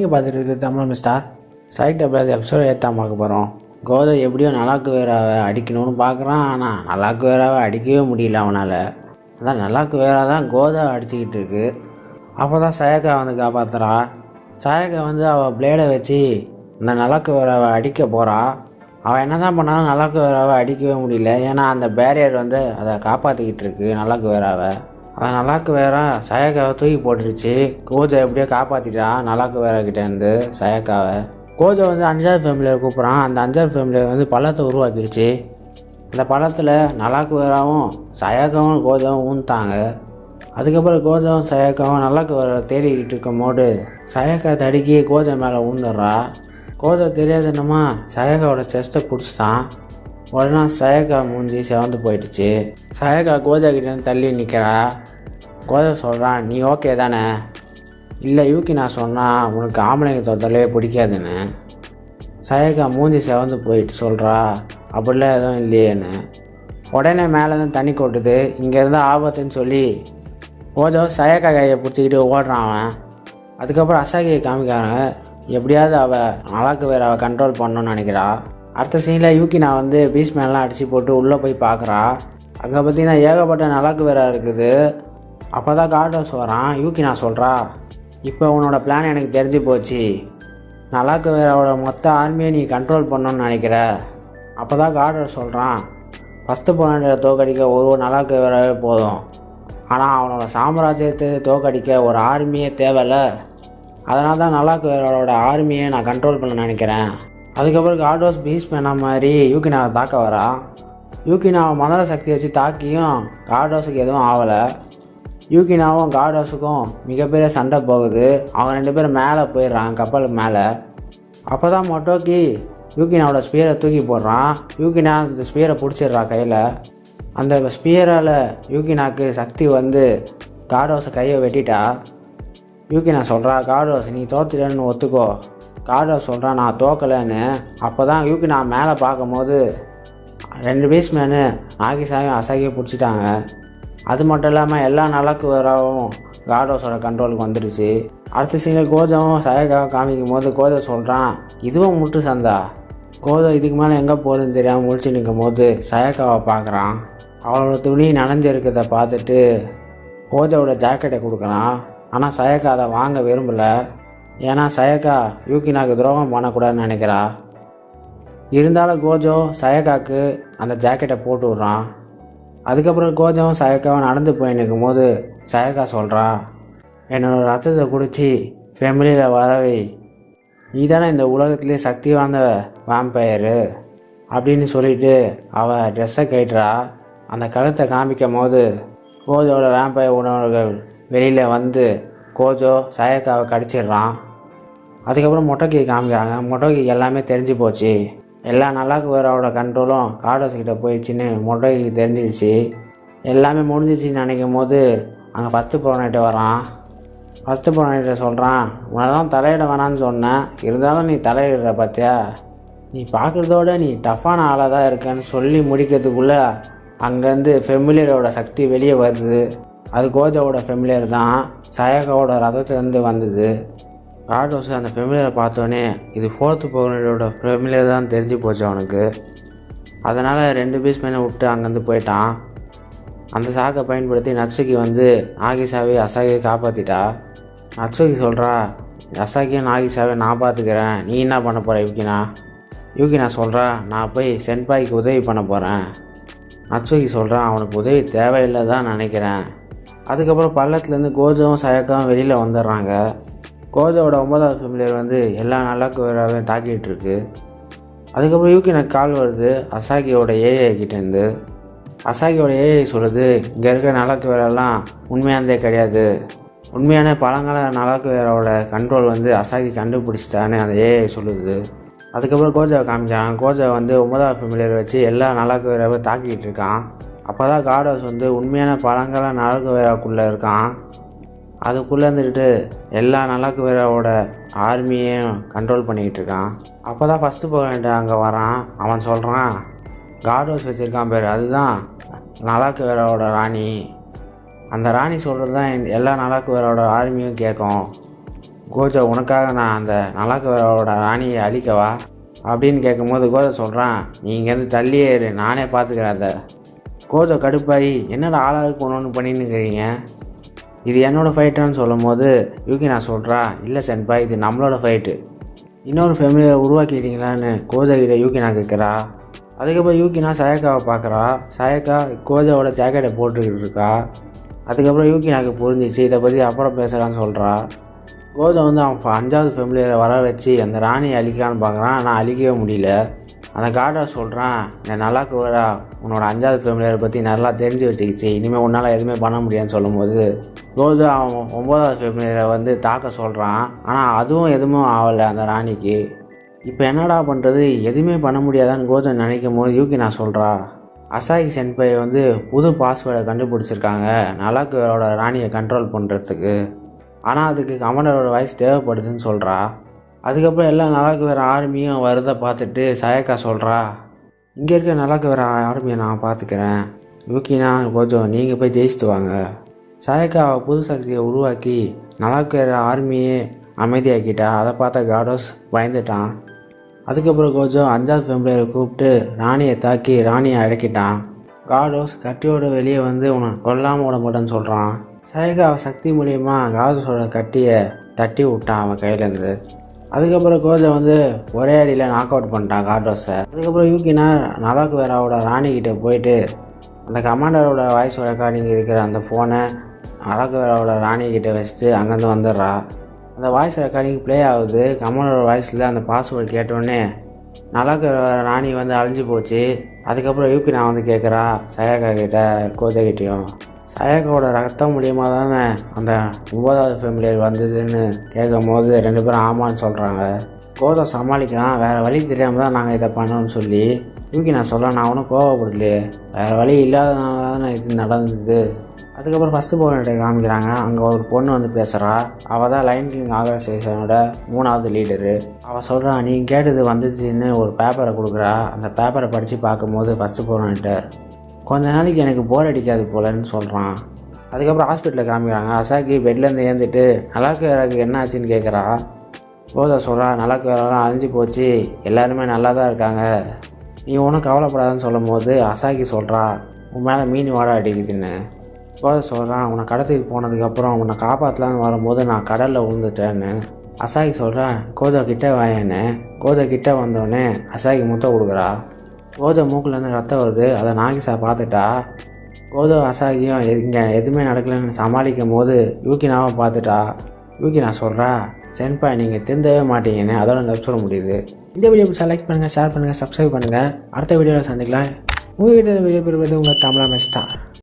நீங்கள் பார்த்துட்டு இருக்குது தமிழ் மிஸ்டார் ஸ்ட்ரைட் அப்படியே எபிசோட் ஏற்றாம பார்க்க போகிறோம். கோதை எப்படியோ நல்லாக்கு வேறாவை அடிக்கணும்னு பார்க்குறான். ஆனால் நல்லாக்கு வேறாவை அடிக்கவே முடியல அவனால். அதான் நல்லாக்கு வேறா தான் கோதை அடிச்சுக்கிட்டு இருக்கு. அப்போ தான் சயக்கா வந்து காப்பாற்றுறா. சயக்கா வந்து அவள் பிளேடை வச்சு இந்த நல்லாக்கு வேறாவை அடிக்க போகிறா. அவள் என்ன தான் பண்ணாலும் நல்லாக்கு வேறாவை அடிக்கவே முடியல. ஏன்னா அந்த பேரியர் வந்து அதை காப்பாற்றிக்கிட்டு இருக்கு நல்லாக்கு வேறாவை. அதை நல்லாக்கு வேறா சயக்காவை தூக்கி போட்டுருச்சு. கோஜை எப்படியோ காப்பாற்றிட்டான் நல்லாக்கு வேறாக்கிட்டேருந்து சயக்காவை. கோஜை வந்து அஞ்சாவது ஃபேமிலியை கூப்பிட்றான். அந்த அஞ்சாவது ஃபேமிலியை வந்து பள்ளத்தை உருவாக்கிடுச்சு. அந்த பள்ளத்தில் நல்லாக்கு வேறாவும் சயக்காவும் கோஜாவும் ஊன்ட்டாங்க. அதுக்கப்புறம் கோஜாவும் சயக்காவும் நல்லாக்கு வேற தேடிக்கிட்டு இருக்கும் போது சயக்கா தடுக்கி கோஜை மேலே ஊந்துடுறா. கோஜை தெரியாது என்னமா சயக்காவோட செஸ்ட்டை பிடிச்சிட்டான். உடனே சயக்கா மூஞ்சி செவந்து போயிடுச்சு. சயக்கா கோஜா கிட்டேருந்து தள்ளி நிற்கிறா. கோஜா சொல்கிறான், நீ ஓகே தானே? இல்லை யூக்கி நான் சொன்னால் உனக்கு ஆம்பளைங்க தொத்தலே பிடிக்காதுன்னு. சயக்கா மூஞ்சி செவந்து போயிட்டு சொல்கிறா, அப்படிலாம் எதுவும் இல்லையேன்னு. உடனே மேலே தான் தண்ணி கொட்டுது. இங்கேருந்து ஆபத்துன்னு சொல்லி கோஜா சயக்கா கையை பிடிச்சிக்கிட்டு ஓடுறான் அவன். அதுக்கப்புறம் அசாகியை காமிக்கிறாங்க. எப்படியாவது அவள் நல்லாக்கு வேற அவள் கண்ட்ரோல் பண்ணணும்னு நினைக்கிறா. அடுத்த சீனில் யூக்கி நான் வந்து பீஸ் மேலாம் அடித்து போட்டு உள்ளே போய் பார்க்குறா. அங்கே பார்த்தீங்கன்னா ஏகப்பட்ட நல்லாக்கு வேற இருக்குது. அப்போ தான் கார்டோஸ் வரான். யூக்கி நான் சொல்கிறா, இப்போ உன்னோட பிளான் எனக்கு தெரிஞ்சு போச்சு. நல்லாக்கு வேறோட மொத்த ஆர்மியை நீ கண்ட்ரோல் பண்ணணும்னு நினைக்கிற. அப்போ தான் கார்டோஸ் சொல்கிறான், ஃபஸ்ட்டு போன தோக்கடிக்க ஒரு நல்லாக்கு வேறவே போதும். ஆனால் அவனோட சாம்ராஜ்யத்தை தோக்கடிக்க ஒரு ஆர்மியே தேவையில்ல. அதனால தான் நல்லாக்கு வேறோட ஆர்மியை நான் கண்ட்ரோல் பண்ண நினைக்கிறேன். அதுக்கப்புறம் கார்டோஸ் பீஸ் பண்ண மாதிரி யூக்கினாவை தாக்க வரா. யூக்கினாவை மந்திர சக்தி வச்சு தாக்கியும் கார்டோஸுக்கு எதுவும் ஆகலை. யூக்கினாவும் கார்டோஸுக்கும் மிகப்பெரிய சண்டை போகுது. அவங்க ரெண்டு பேரும் மேலே போயிடுறாங்க கப்பலுக்கு மேலே. அப்போ தான் மொட்டோக்கி யூக்கினாவோட ஸ்பியரை தூக்கி போடுறான். யூக்கினா அந்த ஸ்பியரை பிடிச்சிடுறா கையில். அந்த ஸ்பியரால் யூக்கினாக்கு சக்தி வந்து கார்டோஸை கையை வெட்டிட்டா. யூக்கினா சொல்கிறா, கார்டோஸ் நீ தோத்துட்டேன்னு ஒத்துக்கோ. கார்டோஸ் சொல்கிறான், நான் தோக்கலைன்னு. அப்போ தான் யூக்கினா மேலே பார்க்கும்போது ரெண்டு பீஸ்மேனு நாகிசாவையும் அசாகியும் பிடிச்சிட்டாங்க. அது மட்டும் இல்லாமல் எல்லா நல்லாக்கு வேறாவும் கார்டோஸோட கண்ட்ரோலுக்கு வந்துடுச்சு. அடுத்த சீனில் கோஜாவும் சயக்காவும் காமிக்கும் போது கோஜா சொல்கிறான், இதுவும் முட்டு சந்தா. கோஜா இதுக்கு மேலே எங்கே போகிறதுன்னு தெரியாமல் முழிச்சு நிற்கும் போது சயக்காவை பார்க்குறான். அவளோட துணி நனைஞ்சிருக்கிறத பார்த்துட்டு கோஜாவோட ஜாக்கெட்டை கொடுக்குறான். ஆனால் சயக்கா அதை வாங்க விரும்பலை. ஏன்னா சயக்கா யூக்கினாக்கு துரோகம் பண்ணக்கூடாதுன்னு நினைக்கிறா. இருந்தாலும் கோஜோ சயக்காக்கு அந்த ஜாக்கெட்டை போட்டு விட்றான். அதுக்கப்புறம் கோஜாவும் சயக்காவும் நடந்து போய் நிற்கும் போது சயக்கா சொல்கிறா, என்னோட ரத்தத்தை குடித்து ஃபேமிலியில் வரவை, நீ தானே இந்த உலகத்துலேயே சக்தி வாய்ந்த வாம்பயரு அப்படின்னு சொல்லிட்டு அவள் ட்ரெஸ்ஸை கட்டுறா. அந்த கழுத்தை காமிக்கும் போது கோஜோட வேம்பயர் உணவுகள் வெளியில் வந்து கோஜோ சயக்காவை கடிச்சிடுறான். அதுக்கப்புறம் மொட்டோக்கி காமிக்கிறாங்க. மொட்டோக்கி எல்லாமே தெரிஞ்சு போச்சு. எல்லா நல்லாக்கு வேறோட கண்ட்ரோலும் கார்டோஸ் கிட்ட போயிடுச்சின்னு மொட்டோக்கி தெரிஞ்சிடுச்சு. எல்லாமே முடிஞ்சிச்சின்னு நினைக்கும் போது அங்கே ஃபஸ்ட்டு ப்ரோனைட்டு வரான். ஃபஸ்ட்டு ப்ரோனைட்டை சொல்கிறான், உன்னை தான் தலையிட வேணான்னு சொன்னேன், இருந்தாலும் நீ தலையிடுற பார்த்தியா, நீ பார்க்குறதோட நீ டஃப்பான ஆளாக தான் இருக்கேன்னு சொல்லி முடிக்கிறதுக்குள்ளே அங்கேருந்து ஃபெமிலியரோட சக்தி வெளியே வருது. அது கோஜாவோட ஃபெமிலியர் தான். சயக்காவோட ரதத்துலேருந்து வந்தது. கார்டோஸ் அந்த ஃபெமிலியரை பார்த்தோன்னே இது ஃபோர்த்து பவுனரோட ஃபெமிலியர் தான் தெரிஞ்சு போச்சு அவனுக்கு. அதனால் ரெண்டு பீஸ் மேலே விட்டு அங்கேருந்து போயிட்டான். அந்த சாக்கை பயன்படுத்தி நட்சுக்கி வந்து நாகிசாவை அசாகியை காப்பாற்றிட்டா. நட்சுக்கி சொல்கிறா, அசாகியும் நாகிசாவை நான் பார்த்துக்கிறேன், நீ என்ன பண்ண போகிற யூக்கினா? யூக்கினா சொல்கிறா, நான் போய் சென்பாய்க்கு உதவி பண்ண போகிறேன். நட்சுக்கி சொல்கிறான், அவனுக்கு உதவி தேவையில்லை தான் நினைக்கிறேன். அதுக்கப்புறம் பள்ளத்துலேருந்து கோஜாவும் சயக்காவும் வெளியில் வந்துடுறாங்க. கோஜாவோட 9வது ஃபெமிலியர் வந்து எல்லா நல்லாக்கு வேறாவையும் தாக்கிட்டு இருக்கு. அதுக்கப்புறம் யூக்கினாக்கு கால் வருது அசாகியோட ஏஐ கிட்டேருந்து. அசாகியோட ஏஐ சொல்லுது, இங்கே இருக்கிற நல்லாக்கு வேறெல்லாம் உண்மையானதே கிடையாது, உண்மையான பழங்கால நல்லாக்கு வேறோட கண்ட்ரோல் வந்து அசாகி கண்டுபிடிச்சிட்டான்னு அந்த ஏஐ சொல்லுது. அதுக்கப்புறம் கோஜாவை காமிச்சாங்க. கோஜா வந்து 9வது ஃபெமிலியர் வச்சு எல்லா நல்லாக்கு வேறாவை தாக்கிட்டு இருக்கான். அப்போ தான் கார்டோஸ் வந்து உண்மையான பழங்கால நல்லாக்கு வேறாக்குள்ளே இருக்கான். அதுக்குள்ளே இருந்துக்கிட்டு எல்லா நல்லாக்கு வேறாவோட ஆர்மியையும் கண்ட்ரோல் பண்ணிக்கிட்டு இருக்கான். அப்போ தான் ஃபஸ்ட்டு போக அங்கே வரான். அவன் சொல்கிறான், கார்டோஸ் வச்சுருக்கான் பேர், அதுதான் நல்லாக்கு வேறாவோட ராணி. அந்த ராணி சொல்கிறது தான் எல்லா நல்லாக்கு வேறாவோட ஆர்மியும் கேட்கும். கோஜோ உனக்காக நான் அந்த நலாக்குவேராவோட ராணியை அழிக்கவா அப்படின்னு கேட்கும்போது கோஜோ சொல்கிறான், நீ இங்கேருந்து தள்ளியே இரு, நானே பார்த்துக்கிறேன் அதை. கோஜோ கடுப்பாகி, என்னடா ஆளாளுக்கு ஒன்று பண்ணின்னு இருக்கிறீங்க, இது என்னோடய ஃபைட்டான்னு சொல்லும் போது யூகினா சொல்கிறா, இல்லை சென்பா, இது நம்மளோட ஃபைட்டு, இன்னொரு ஃபேமிலியை உருவாக்கிட்டீங்களான்னு கோஜோ கிட்ட யூகினா கேட்குறா. அதுக்கப்புறம் யூகினா சயக்காவை பார்க்குறா. சயக்கா கோஜோவோட ஜாக்கெட்டை போட்டுக்கிட்டு இருக்கா. அதுக்கப்புறம் யூகினாக்கு புரிஞ்சிச்சு, இதை பற்றி அப்புறம் பேசலான்னு சொல்கிறா. கோஜோ வந்து அவன் 5வது ஃபேமிலியை வர வச்சு அந்த ராணியை அழிக்கலான்னு பார்க்குறான். ஆனால் அழிக்கவே முடியல. அந்த கார்டை சொல்கிறான், இந்த நலாக்குவேரா உன்னோட 5வது ஃபேமிலியை பற்றி நல்லா தெரிஞ்சு வச்சுக்கிச்சு, இனிமேல் உன்னால் எதுவுமே பண்ண முடியாதுன்னு சொல்லும்போது கோஜோ அவன் 9வது ஃபேமிலியை வந்து தாக்க சொல்கிறான். ஆனால் அதுவும் எதுவும் ஆகலை அந்த ராணிக்கு. இப்போ என்னடா பண்ணுறது, எதுவுமே பண்ண முடியாதான்னு கோஜோ நினைக்கும் போது யூகினா சொல்கிறா, அசாகி சென்பை வந்து புது பாஸ்வேர்டை கண்டுபிடிச்சிருக்காங்க நலாக்குவேரோட ராணியை கண்ட்ரோல் பண்ணுறதுக்கு. ஆனால் அதுக்கு கமாண்டரோட வாய்ஸ் தேவைப்படுதுன்னு சொல்கிறா. அதுக்கப்புறம் எல்லா நலாக்குவேர ஆர்மியும் வருதை பார்த்துட்டு சயக்கா சொல்கிறா, இங்கே இருக்க நலாக்குவேர ஆர்மியை நான் பார்த்துக்கிறேன், யூகினா கோஜோ நீங்கள் போய் ஜெயிச்சுட்டு வாங்க. சயக்கா புது சக்தியை உருவாக்கி நலாக்குவேர ஆர்மியே அமைதியாக்கிட்டா. அதை பார்த்த காடோஸ் பயந்துட்டான். அதுக்கப்புறம் கோஜோ 5வது ஃபேமிலியை கூப்பிட்டு ராணியை தாக்கி ராணியை அடக்கிட்டான். காடோஸ் கட்டியோட வெளியே வந்து உன்னை கொல்லாமல் விட மாட்டேன்னு சொல்கிறான். சயக்கா சக்தி மூலியமா காடோஸோட கட்டியை தட்டி விட்டான் அவன் கையிலேருந்து. அதுக்கப்புறம் கோஜோ வந்து ஒரே அடியில் நாக் அவுட் பண்ணிட்டான் காடோஸை. அதுக்கப்புறம் யூகினா நலாக்குவேராவோட ராணிக்கிட்ட போயிட்டு அந்த கமாண்டரோட வாய்ஸ் ரெக்கார்டிங் இருக்கிற அந்த ஃபோனை நலாக்குவேராவோட ராணிக்கிட்ட வச்சுட்டு அங்கேருந்து வந்துடுறா. அந்த வாய்ஸ் ரெக்கார்டிங் ப்ளே ஆகுது. கமாண்டரோட வாய்ஸில் அந்த பாஸ்வேர்டு கேட்டோடனே நலாக்குவேர ராணி வந்து அழிஞ்சு போச்சு. அதுக்கப்புறம் யூகினா வந்து கேட்குறா சயக்கா கிட்ட கோஜோ கிட்டேயும், சயக்காவோட ரத்தம் மூலியமாக தானே அந்த 9வது ஃபேமிலியில் வந்ததுன்னு கேட்கும் போது 2 பேரும் ஆமான்னு சொல்கிறாங்க. கோஜோ சமாளிக்கிறான், வேறு வழி தெரியாமல் தான் நாங்கள் இதை பண்ணோன்னு சொல்லி. யூகினா சொல்ல, நான் ஒன்றும் கோவப்படலையே, வேறு வழி இல்லாதனால தானே இது நடந்தது. அதுக்கப்புறம் ஃபஸ்ட்டு போகிட்ட காமிக்கிறாங்க. அங்கே ஒரு பொண்ணு வந்து பேசுகிறா. அவள் தான் லைன் கிங் ஆர்கனைசேஷனோட 3வது லீடரு. அவள் சொல்கிறா, நீ கேட்டது வந்துச்சுன்னு ஒரு பேப்பரை கொடுக்குறா. அந்த பேப்பரை படித்து பார்க்கும்போது ஃபஸ்ட்டு போகிட்ட கொஞ்ச நாளைக்கு எனக்கு போர் அடிக்காது போலன்னு சொல்கிறான். அதுக்கப்புறம் ஹாஸ்பிட்டலில் காமிக்கிறாங்க. அசாக்கி பெட்லேருந்து ஏந்துட்டு நலாக்குவேராக்கு என்ன ஆச்சுன்னு கேட்குறா. கோஜோ சொல்கிறா, நலாக்குவேரெல்லாம் அழிஞ்சு போச்சு, எல்லாருமே நல்லா தான் இருக்காங்க, நீ ஒன்றும் கவலைப்படாதுன்னு சொல்லும் போது அசாக்கி சொல்கிறா, உன் மேலே மீன் வாட அடிக்குதுன்னு. கோஜோ சொல்கிறான், உன்னை கடத்துக்கு போனதுக்கப்புறம் உன்னை காப்பாற்றலான்னு வரும்போது நான் கடலில் விழுந்துட்டேன்னு. அசாக்கி சொல்கிறேன், கோஜோ கிட்டே வாயேன்னு. கோஜோ கிட்டே வந்தோடனே அசாக்கி முத்தம் கொடுக்குறா. கோஜோ மூக்குலேருந்து ரத்தம் வருது. அதை நாகிசா பார்த்துட்டா. கோஜோ அசாகியும் இங்கே எதுவுமே நடக்கலைன்னு சமாளிக்கும் போது யூகினாவை பார்த்துட்டா. யூகினா சொல்கிறா, சென்பாய் நீங்கள் திருந்தவே மாட்டீங்கன்னு. அதோட இந்த சொல்ல முடியுது. இந்த வீடியோ பிடிச்சா லைக் பண்ணுங்கள், ஷேர் பண்ணுங்கள், சப்ஸ்கிரைப் பண்ணுங்கள். அடுத்த வீடியோவில் சந்திக்கலாம். உங்கள்கிட்ட வீடியோ பெறுவது உங்கள் தமிழா மெஸ்டா.